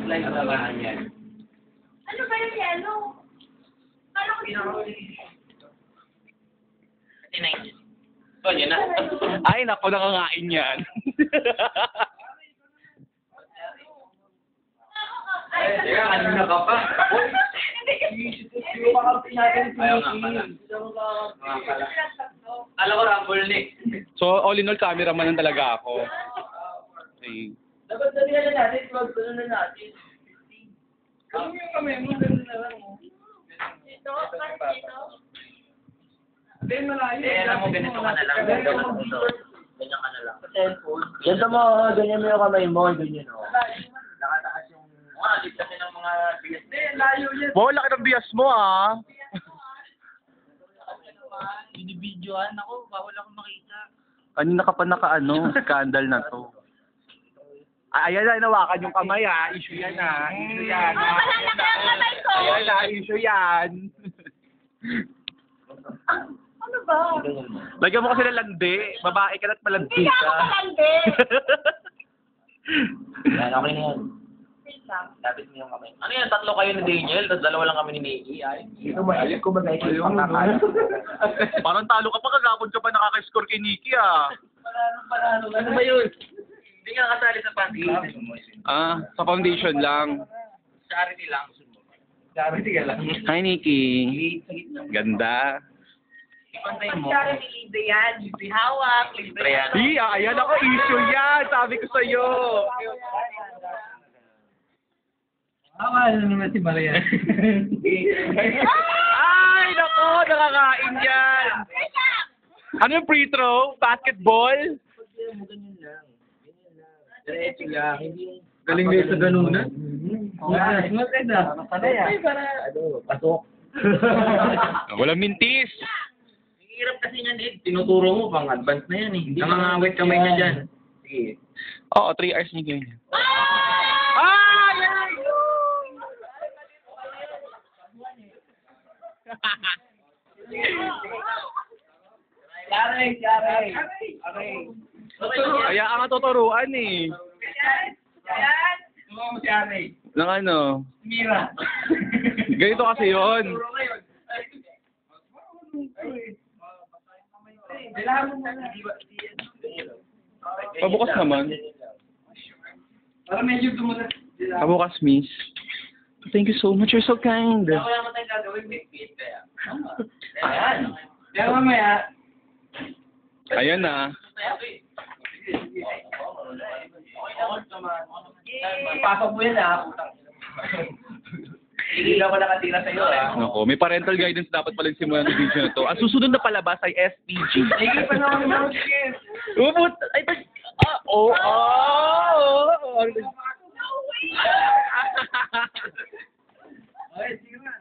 Like alamaan yan. Ano ba yung yellow? Kala ko So, yun na. Ay, naku, nakakain yan. Teka, kanina ka pa. Yung kakampi natin si Nikki. Alam ko, Rumble Nick. So, all in all, cameraman lang talaga ako. Okay. Dapat dali na natin, 12 na natin. Ano yung kami mo? Ganun na lang. dito, parang dito. Then, malayo. Alam mo, ganito ka na lang. Ganyan ka na lang. Ganito mo, ganyan mo yung kamay mo, ganyan o. Nakataas yung mga kasi ng mga bigas. Layo yan. Wow, laki ng bias mo, ah. Binibidyoan ako, bawal akong makita. Kanina ka pa naka-ano, scandal na to. Ayan na, inawakan yung kamay, ah. Issue yan, ah. Issue yan, ah. Malalaki ang kamay ko. Ayan na, issue yan. Ano ba? Lagyan mo kasi ng landi. Babae ka na't malandi Hindi ka. ako malandi. Yan, okay na yan. Wait lang. Lapit mo yung kamay. Ano yan, tatlo kayo ni Daniel, tapos dalawa lang kami ni Nikki. Ay, Ito mo, alam ko magay ko yung pangkakala. Parang talo ka pa, kagapon ka pa nakaka-score kay Nikki, ah. Panalo. ano ba yun? Hindi ka kasali sa party. Ah, sa foundation lang. Charity lang. Sabi, sige lang. Hi, Nikki. Ganda. Ipantay mo. Pagkara ni Lido yan. Libre hawak. Libre Ayan. Ayan ako, issue yan. Sabi ko sa'yo. Ano naman si Maria? Ay, nako, nakakain yan. Ano yung free throw? Basketball? Ganyan lang. Diretso lang. Hindi yung... Galing mo sa ganunan? Maganda. Ay, para... Ano, pasok. Walang mintis. Ang hirap kasi niyan eh. Tinuturo mo pang advance na yan eh. Hindi mangawit kamay niya dyan. Sige. Oo, 3 hours ni ganyan. Ah, yan! Yari. Kaya ang tuturuan eh. Yan. Tumawa mo si Yari. Ng ano? Mira. Ganito kasi yon. Kailangan mo muna. Pabukas naman. Para medyo dumunod. Pabukas, miss. Thank you so much. You're so kind. Wala mo tayong gagawin, big fit kaya. Ayan. Kaya mamaya, Ayan na. pasok mo yan ah. Hindi na ako nakatira sa'yo ah. Nako, may parental guidance dapat pala simulan ng video na to. Ang susunod na palabas ay SPG. Hindi pa na ako ng skip. Umut! Ay, oh! Ay, sige na.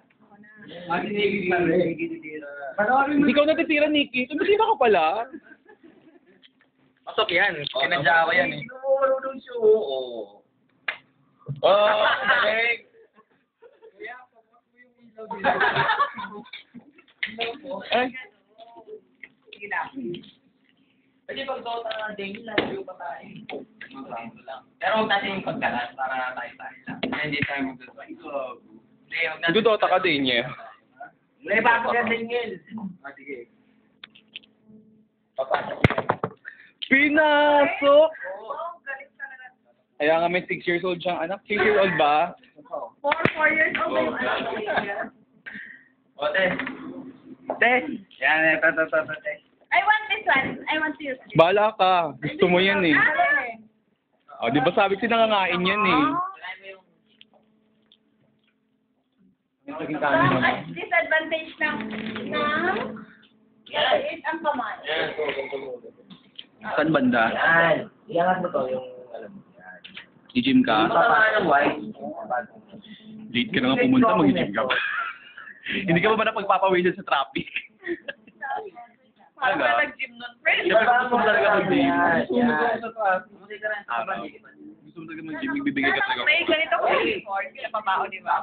Hindi pa rin. Panoorin mo. Hindi ka natitira, Nikki. Tumitira ka pala. Pasok yan. Kinadya ko yan eh. Hindi ko marunong siya. Oo. Oh, galing. Kaya, pagpag mo yung ilaw dito. Ay, Sige na. Pwede pag Dota na Daniel, layo pa tayo. Magbago lang. Pero huwag natin yung pagkalat para tayo-tayo lang. Hindi tayo magdadrive. Hindi, huwag natin. Dudota ka din niya. May bago ka Daniel. Sige. Papasok. Pinasok! Oh, galing talaga. Kaya nga may 6 years old siyang anak. 6 years old ba? 4 years old na yung anak ko. Ote. Te, Yan, ito. I want this one. I want to use this. bala ka. Gusto mo yan eh. Ah, O, di ba sabi ko nangangain yan eh. Naging kanin Ang naman. disadvantage ng maliit ang kamay. Yan, so, ganito mo. Saan banda? Yan. Iangat mo to yung, alam mo, yan. Di-gym Hindi ka? mo tamaan ng white. Late ka na nga pumunta, mag-gym ka ba? Hindi ka ba ba napagpapawisan sa traffic? Parang Talaga? nag-gym nun, friend. Siyempre gusto mo talaga mag-gym. Gusto mo ko sa taas. Araw. Gusto mo talaga mag-gym, magbibigay ka talaga. May ganito ko before. Kaya pabao, di ba?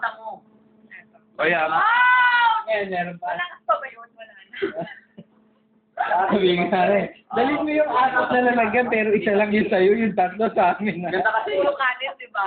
Kaya, Wow! Yan, meron pa. Wala ka pa ba yun? Wala na. Sabi nga rin. Dalhin mo yung apat na lalagyan pero isa lang yun sa'yo, yung tatlo sa amin. Ganda kasi. Puro kanin, di ba?